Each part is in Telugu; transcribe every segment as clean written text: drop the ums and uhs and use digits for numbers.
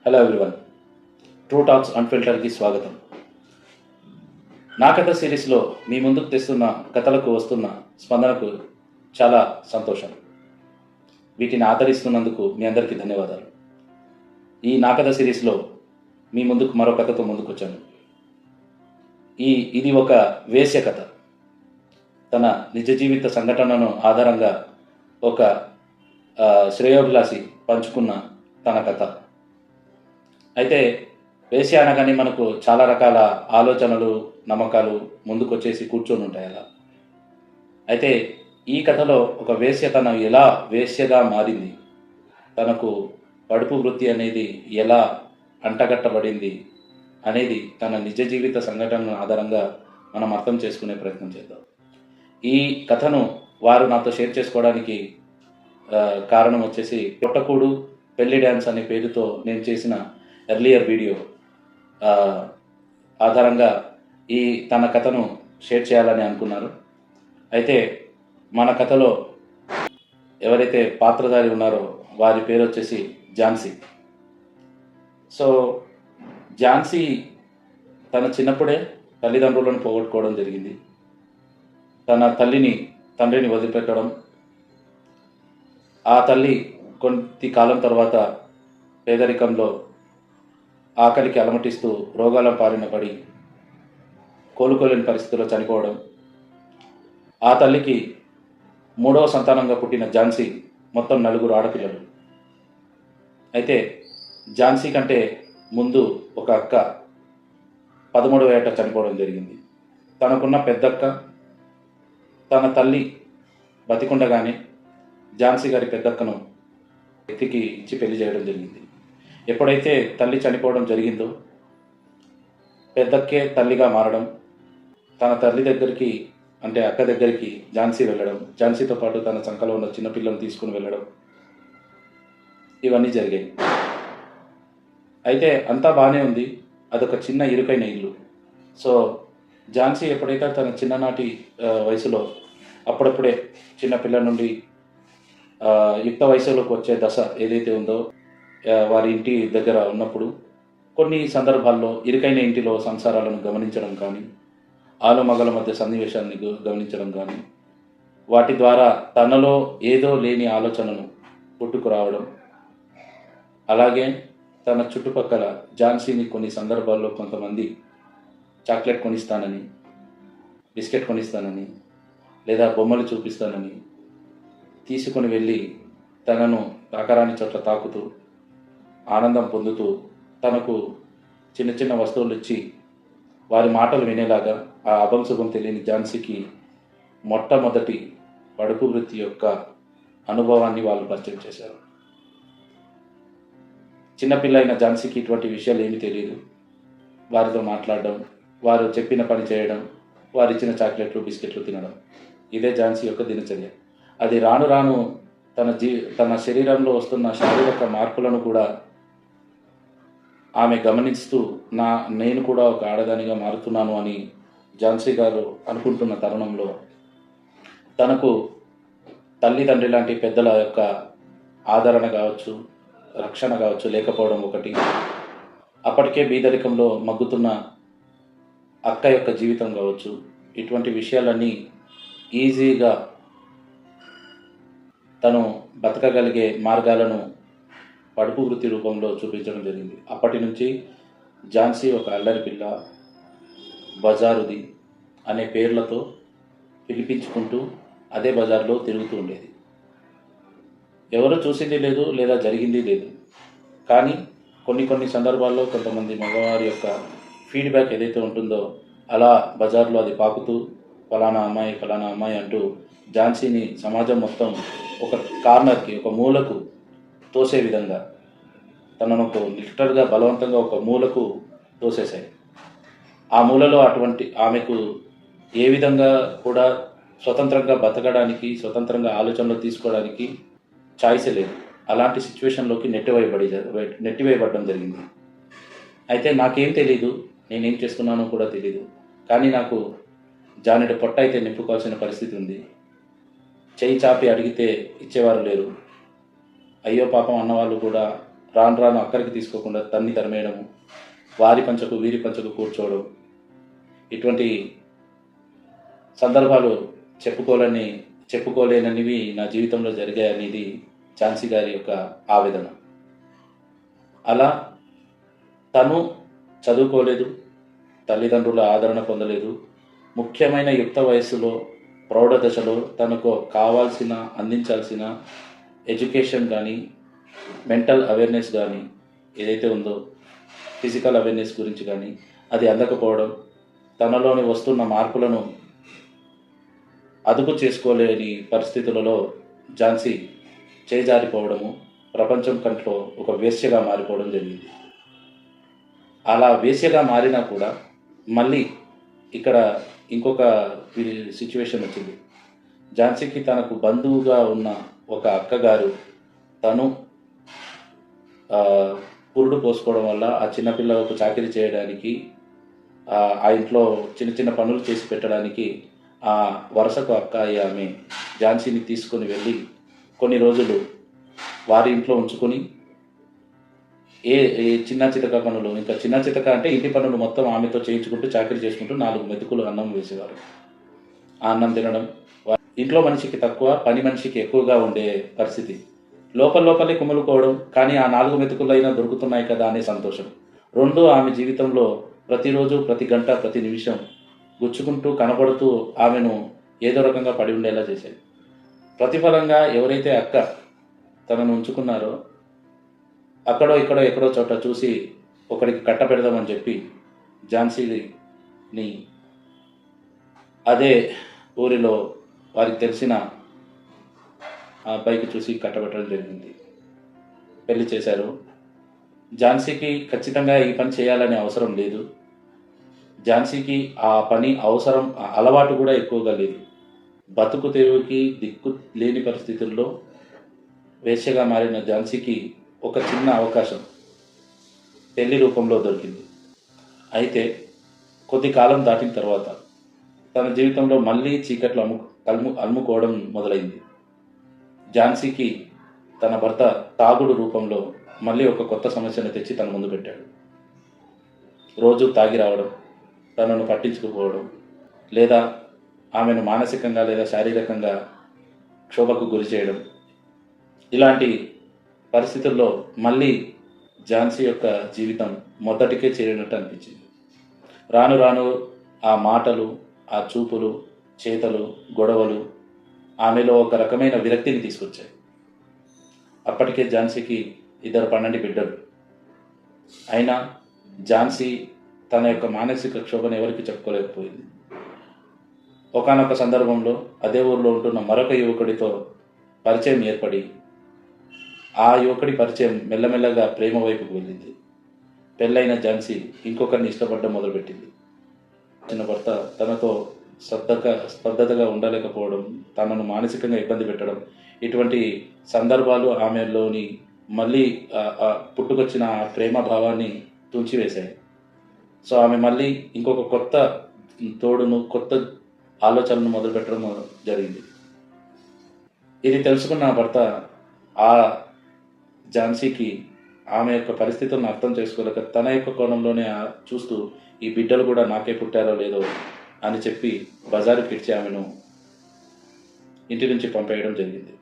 హలో ఎవ్రీవన్, ట్రూ టాక్స్ అన్ఫిల్టర్కి స్వాగతం. నా కథ సిరీస్లో మీ ముందుకు తెస్తున్న కథలకు వస్తున్న స్పందనకు చాలా సంతోషం. వీటిని ఆదరిస్తున్నందుకు మీ అందరికీ ధన్యవాదాలు. ఈ నా కథ సిరీస్లో మీ ముందుకు మరో కథతో ముందుకు వచ్చాను. ఇది ఒక వేశ్య కథ. తన నిజ జీవిత సంఘటనను ఆధారంగా ఒక శ్రేయోభిలాషి పంచుకున్న తన కథ. అయితే వేశ్య అనగానే మనకు చాలా రకాల ఆలోచనలు, నమ్మకాలు ముందుకొచ్చేసి కూర్చొని ఉంటాయి అలా. అయితే ఈ కథలో ఒక వేశ్య తను ఎలా వేశ్యగా మారింది, తనకు పడుపు వృత్తి అనేది ఎలా అంటగట్టబడింది అనేది తన నిజ జీవిత సంఘటనల ఆధారంగా మనం అర్థం చేసుకునే ప్రయత్నం చేద్దాం. ఈ కథను వారు నాతో షేర్ చేసుకోవడానికి కారణం వచ్చేసి పొట్టకూడు పెళ్లి డ్యాన్స్ అనే పేరుతో నేను చేసిన ఎర్లియర్ వీడియో ఆధారంగా తన కథను షేర్ చేయాలని అనుకున్నారు. అయితే మన కథలో ఎవరైతే పాత్రధారి ఉన్నారో వారి పేరు వచ్చేసి ఝాన్సీ. సో ఝాన్సీ తన చిన్నప్పుడే తల్లిదండ్రులను పోగొట్టుకోవడం జరిగింది. తన తండ్రిని వదిలిపెట్టడం, ఆ తల్లి కొద్ది కాలం తర్వాత పేదరికంలో ఆకలికి అలమటిస్తూ రోగాల పారిన పడి కోలుకోలేని పరిస్థితుల్లో చనిపోవడం, ఆ తల్లికి మూడవ సంతానంగా పుట్టిన ఝాన్సీ మొత్తం 4 ఆడపిల్లలు. అయితే ఝాన్సీ కంటే ముందు ఒక అక్క 13వ ఏట చనిపోవడం జరిగింది. తనకున్న పెద్దక్క తన తల్లి బతికుండగానే ఝాన్సీ గారి పెద్దక్కను వ్యక్తికి ఇచ్చి పెళ్లి చేయడం జరిగింది. ఎప్పుడైతే తల్లి చనిపోవడం జరిగిందో పెద్దక్కే తల్లిగా మారడం, తన తల్లి దగ్గరికి అంటే అక్క దగ్గరికి ఝాన్సీ వెళ్ళడం, ఝాన్సీతో పాటు తన సంకలో ఉన్న చిన్నపిల్లను తీసుకుని వెళ్ళడం, ఇవన్నీ జరిగాయి. అయితే అంతా బాగానే ఉంది. అదొక చిన్న ఇరుకైన ఇల్లు. సో ఝాన్సీ ఎప్పుడైతే తన చిన్ననాటి వయసులో అప్పుడప్పుడే చిన్నపిల్ల నుండి యుక్త వయసులోకి వచ్చే దశ ఏదైతే ఉందో వారి ఇంటి దగ్గర ఉన్నప్పుడు కొన్ని సందర్భాల్లో ఇరుకైన ఇంటిలో సంసారాలను గమనించడం కానీ, ఆలుమగల మధ్య సన్నివేశాన్ని గమనించడం కానీ, వాటి ద్వారా తనలో ఏదో లేని ఆలోచనను పుట్టుకురావడం, అలాగే తన చుట్టుపక్కల ఝాన్సీని కొన్ని సందర్భాల్లో కొంతమంది చాక్లెట్ కొనిస్తానని, బిస్కెట్ కొనిస్తానని, లేదా బొమ్మలు చూపిస్తానని తీసుకొని వెళ్ళి తనను తాకరాని చోట్ల తాకుతూ ఆనందం పొందుతూ తనకు చిన్న చిన్న వస్తువులు ఇచ్చి వారి మాటలు వినేలాగా ఆ అభంశుభం తెలియని ఝాన్సీకి మొట్టమొదటి పడుపు వృత్తి యొక్క అనుభవాన్ని వాళ్ళు పరిచయం చేశారు. చిన్నపిల్ల అయిన ఝాన్సీకి ఇటువంటి విషయాలు ఏమీ తెలియదు. వారితో మాట్లాడడం, వారు చెప్పిన పని చేయడం, వారు ఇచ్చిన చాక్లెట్లు, బిస్కెట్లు తినడం, ఇదే ఝాన్సీ యొక్క దినచర్య. అది రాను రాను తన శరీరంలో వస్తున్న శారీరక మార్పులను కూడా ఆమె గమనిస్తూ నేను కూడా ఒక ఆడదానిగా మారుతున్నాను అని ఝాన్సీ గారు అనుకుంటున్న తరుణంలో తనకు తల్లిదండ్రి లాంటి పెద్దల యొక్క ఆదరణ కావచ్చు, రక్షణ కావచ్చు లేకపోవడం ఒకటి, అప్పటికే బీదరికంలో మగ్గుతున్న అక్క యొక్క జీవితం కావచ్చు, ఇటువంటి విషయాలన్నీ ఈజీగా తను బతకగలిగే మార్గాలను పడుపు వృత్తి రూపంలో చూపించడం జరిగింది. అప్పటి నుంచి ఝాన్సీ ఒక అల్లరి పిల్ల, బజారుది అనే పేర్లతో పిలిపించుకుంటూ అదే బజార్లో తిరుగుతూ ఉండేది. ఎవరు చూసింది లేదు లేదా జరిగింది లేదు. కానీ కొన్ని సందర్భాల్లో కొంతమంది మగవారి యొక్క ఫీడ్బ్యాక్ ఏదైతే ఉంటుందో అలా బజార్లో అది పాకుతూ ఫలానా అమ్మాయి అంటూ ఝాన్సీని సమాజం మొత్తం ఒక కార్నర్కి, ఒక మూలకు తోసే విధంగా తనను ఒక లిటరల్గా బలవంతంగా ఒక మూలకు తోసేశాయి. ఆ మూలలో ఆమెకు ఏ విధంగా కూడా స్వతంత్రంగా బతకడానికి, స్వతంత్రంగా ఆలోచనలు తీసుకోవడానికి ఛాయిస్ లేదు. అలాంటి సిచ్యువేషన్లోకి నెట్టివేయబడడం జరిగింది. అయితే నాకేం తెలీదు, నేనేం చేస్తున్నానో కూడా తెలీదు. కానీ నాకు జానెడు పొట్ట అయితే నింపుకోవాల్సిన పరిస్థితి ఉంది. చేయి చాపి అడిగితే ఇచ్చేవారు లేరు. అయ్యో పాపం అన్నవాళ్ళు కూడా రాను రాను అక్కడికి తీసుకోకుండా తన్ని తరిమేయడము, వారి పంచకు వీరి పంచకు కూర్చోవడం, ఇటువంటి సందర్భాలు చెప్పుకోలేననివి నా జీవితంలో జరిగాయనేది ఝాన్సీ గారి యొక్క ఆవేదన. అలా తను చదువుకోలేదు, తల్లిదండ్రుల ఆదరణ పొందలేదు. ముఖ్యమైన యుక్త వయస్సులో, ప్రౌఢ దశలో తనకు అందించాల్సిన ఎడ్యుకేషన్ కానీ, మెంటల్ అవేర్నెస్ కానీ ఏదైతే ఉందో, ఫిజికల్ అవేర్నెస్ గురించి కానీ అది అందకపోవడం, తనలోని వస్తున్న మార్పులను అదుపు చేసుకోలేని పరిస్థితులలో ఝాన్సీ చేజారిపోవడము, ప్రపంచం కంట్లో ఒక వేశ్యగా మారిపోవడం జరిగింది. అలా వేశ్యగా మారినా కూడా మళ్ళీ ఇక్కడ ఇంకొక సిచ్యువేషన్ వచ్చింది. ఝాన్సీకి తనకు బంధువుగా ఉన్న ఒక అక్కగారు తను పురుడు పోసుకోవడం వల్ల ఆ చిన్నపిల్లలకు చాకరీ చేయడానికి, ఆ ఇంట్లో చిన్న చిన్న పనులు చేసి పెట్టడానికి ఆ వరుసకు అక్కాయి ఆమె ఝాన్సీని తీసుకొని వెళ్ళి కొన్ని రోజులు వారి ఇంట్లో ఉంచుకొని ఏ చిన్న చితక పనులు, ఇంకా చిన్న చితక అంటే ఇంటి పనులు మొత్తం ఆమెతో చేయించుకుంటూ చాకరీ చేసుకుంటూ 4 మెతుకులు అన్నం వేసేవారు. ఆ అన్నం తినడం, ఇంట్లో మనిషికి తక్కువ, పని మనిషికి ఎక్కువగా ఉండే పరిస్థితి. లోపలే కుమ్ములుకోవడం, కానీ ఆ 4 మెతుకులైనా దొరుకుతున్నాయి కదా అనే సంతోషం. 2 ఆమె జీవితంలో ప్రతిరోజు, ప్రతి గంట, ప్రతి నిమిషం గుచ్చుకుంటూ కనపడుతూ ఆమెను ఏదో రకంగా పడి ఉండేలా చేశాయి. ప్రతిఫలంగా ఎవరైతే అక్క తనను ఉంచుకున్నారో ఎక్కడో చోట చూసి ఒకడికి కట్టపెడదామని చెప్పి ఝాన్సీని అదే ఊరిలో వారికి తెలిసిన ఆ అబ్బాయికి చూసి కట్టబెట్టడం జరిగింది. పెళ్లి చేశారు. ఝాన్సీకి ఖచ్చితంగా ఈ పని చేయాలనే అవసరం లేదు. ఝాన్సీకి ఆ పని అలవాటు కూడా ఎక్కువగా లేదు. బతుకు తెరువుకి దిక్కు లేని పరిస్థితుల్లో వేశ్యగా మారిన ఝాన్సీకి ఒక చిన్న అవకాశం పెళ్లి రూపంలో దొరికింది. అయితే కొద్ది కాలం దాటిన తర్వాత తన జీవితంలో మళ్ళీ చీకట్లు అలుముకోవడం మొదలైంది. ఝాన్సీకి తన భర్త తాగుడు రూపంలో మళ్ళీ ఒక కొత్త సమస్యను తెచ్చి తన ముందు పెట్టాడు. రోజు తాగి రావడం, తనను పట్టించుకుపోవడం, లేదా ఆమెను మానసికంగా లేదా శారీరకంగా క్షోభకు గురి చేయడం, ఇలాంటి పరిస్థితుల్లో మళ్ళీ ఝాన్సీ యొక్క జీవితం మొదటికే చేరినట్టు అనిపించింది. రాను రాను ఆ మాటలు, ఆ చూపులు, చేతలు, గొడవలు ఆమెలో ఒక రకమైన విరక్తిని తీసుకొచ్చాయి. అప్పటికే ఝాన్సీకి 2 12 బిడ్డలు. అయినా ఝాన్సీ తన యొక్క మానసిక క్షోభను ఎవరికి చెప్పుకోలేకపోయింది. ఒకానొక సందర్భంలో అదే ఊరిలో ఉంటున్న మరొక యువకుడితో పరిచయం ఏర్పడి ఆ యువకుడి పరిచయం మెల్లమెల్లగా ప్రేమ వైపుకు వెళ్ళింది. పెళ్ళైన ఝాన్సీ ఇంకొకరిని ఇష్టపడడం మొదలుపెట్టింది. చిన్న భర్త తనతో స్తబ్దతగా ఉండలేకపోవడం, తనను మానసికంగా ఇబ్బంది పెట్టడం, ఇటువంటి సందర్భాలు ఆమెలోని మళ్ళీ పుట్టుకొచ్చిన ప్రేమ భావాన్ని తుంచివేశాయి. సో ఆమె మళ్ళీ ఇంకొక కొత్త తోడును, కొత్త ఆలోచనను మొదలుపెట్టడం జరిగింది. ఇది తెలుసుకున్న భర్త ఆ ఝాన్సీకి ఆమె యొక్క పరిస్థితులను అర్థం చేసుకోలేక తన యొక్క కోణంలోనే చూస్తూ ఈ బిడ్డలు కూడా నాకే పుట్టారో లేదో అని చెప్పి బజారుకి ఇచ్చి ఆమెను ఇంటి నుంచి పంపేయడం జరిగింది.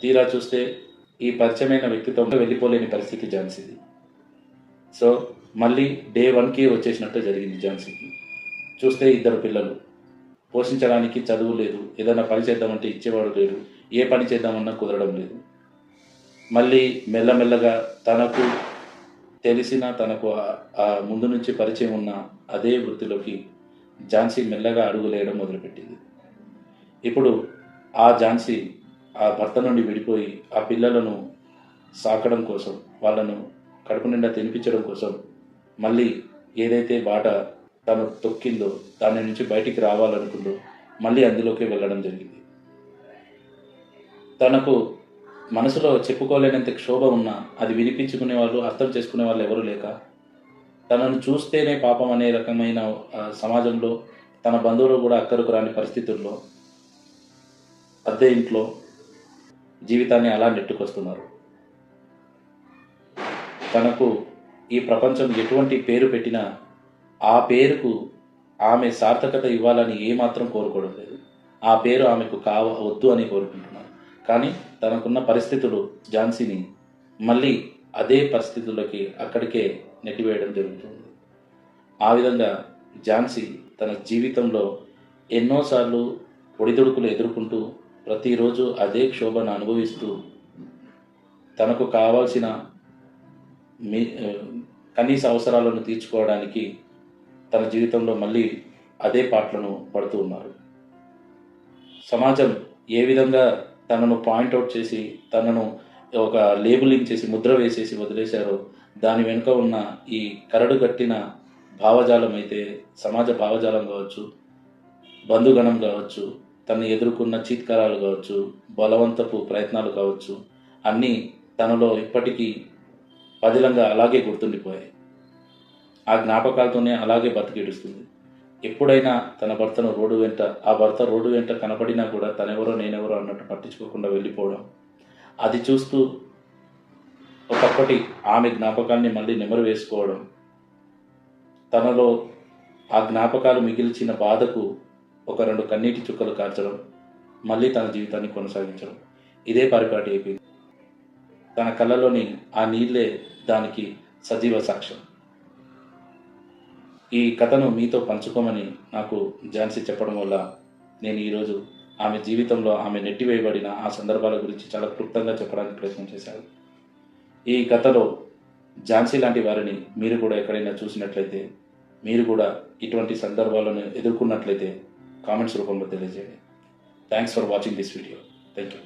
తీరా చూస్తే ఈ పరిచయమైన వ్యక్తితో వెళ్ళిపోలేని పరిస్థితి ఝాన్సీది. సో మళ్ళీ డే 1కి వచ్చేసినట్టు జరిగింది ఝాన్సీకి. చూస్తే 2 పిల్లలు, పోషించడానికి చదువు లేదు, ఏదైనా పని చేద్దామంటే ఇచ్చేవాడు లేడు, ఏ పని చేద్దామన్నా కుదరడం లేదు. మళ్ళీ మెల్లమెల్లగా తనకు తనకు ఆ ముందు నుంచి పరిచయం ఉన్న అదే వృత్తిలోకి ఝాన్సీ మెల్లగా అడుగులేయడం మొదలుపెట్టింది. ఇప్పుడు ఆ ఝాన్సీ ఆ భర్త నుండి విడిపోయి ఆ పిల్లలను సాకడం కోసం, వాళ్ళను కడుపు నిండా తినిపించడం కోసం మళ్ళీ ఏదైతే బాట తను తొక్కిందో, దాని నుంచి బయటికి రావాలనుకుందో మళ్ళీ అందులోకి వెళ్ళడం జరిగింది. తనకు మనసులో చెప్పుకోలేనంత క్షోభ ఉన్నా అది వినిపించుకునే వాళ్ళు, అర్థం చేసుకునే వాళ్ళు ఎవరు లేక, తనను చూస్తేనే పాపం అనే రకమైన సమాజంలో తన బంధువులు కూడా అక్కరకు రాని పరిస్థితుల్లో అద్దె ఇంట్లో జీవితాన్ని అలా నెట్టుకొస్తున్నారు. తనకు ఈ ప్రపంచం ఎటువంటి పేరు పెట్టినా ఆ పేరుకు ఆమె సార్థకత ఇవ్వాలని ఏమాత్రం కోరుకోవడం లేదు. ఆ పేరు ఆమెకు వద్దు అని కోరుకుంటున్నారు. కానీ తనకున్న పరిస్థితులు ఝాన్సీని మళ్ళీ అదే పరిస్థితుల్లోకి అక్కడికే నెట్టివేయడం జరుగుతుంది. ఆ విధంగా ఝాన్సీ తన జీవితంలో ఎన్నోసార్లు ఒడిదుడుకులు ఎదుర్కొంటూ ప్రతిరోజు అదే క్షోభను అనుభవిస్తూ తనకు కావాల్సిన కనీస అవసరాలను తీర్చుకోవడానికి తన జీవితంలో మళ్ళీ అదే పాటలను పడుతూ ఉన్నారు. సమాజం ఏ విధంగా తనను పాయింట్అవుట్ చేసి తనను ఒక లేబులింగ్ చేసి ముద్ర వేసేసి వదిలేశారో దాని వెనుక ఉన్న ఈ కరడు కట్టిన భావజాలం అయితే సమాజ భావజాలం కావచ్చు, బంధుగణం కావచ్చు, తను ఎదుర్కొన్న చీత్కారాలు కావచ్చు, బలవంతపు ప్రయత్నాలు కావచ్చు, అన్నీ తనలో ఇప్పటికీ పదిలంగా అలాగే గుర్తుండిపోయాయి. ఆ జ్ఞాపకాలతోనే అలాగే బతికిడుస్తుంది. ఎప్పుడైనా తన భర్తను ఆ భర్త రోడ్డు వెంట కనపడినా కూడా తనెవరో నేనెవరో అన్నట్టు పట్టించుకోకుండా వెళ్ళిపోవడం, అది చూస్తూ ఒకప్పటి ఆమె జ్ఞాపకాన్ని మళ్ళీ నెమరు వేసుకోవడం, తనలో ఆ జ్ఞాపకాలు మిగిల్చిన బాధకు ఒక 2 కన్నీటి చుక్కలు కార్చడం, మళ్ళీ తన జీవితాన్ని కొనసాగించడం, ఇదే పరిపాటి అయిపోయింది. తన కళ్ళలోని ఆ నీళ్ళే దానికి సజీవ సాక్ష్యం. ఈ కథను మీతో పంచుకోమని నాకు ఝాన్సీ చెప్పడం వల్ల నేను ఈరోజు ఆమె జీవితంలో ఆమె నెట్టివేయబడిన ఆ సందర్భాల గురించి చాలా క్లుప్తంగా చెప్పడానికి ప్రయత్నం చేశాను. ఈ కథలో ఝాన్సీ లాంటి వారిని మీరు కూడా ఎక్కడైనా చూసినట్లయితే, మీరు కూడా ఇటువంటి సందర్భాలను ఎదుర్కొన్నట్లయితే కామెంట్స్ రూపంలో తెలియజేయండి. Thanks for watching this video. Thank you.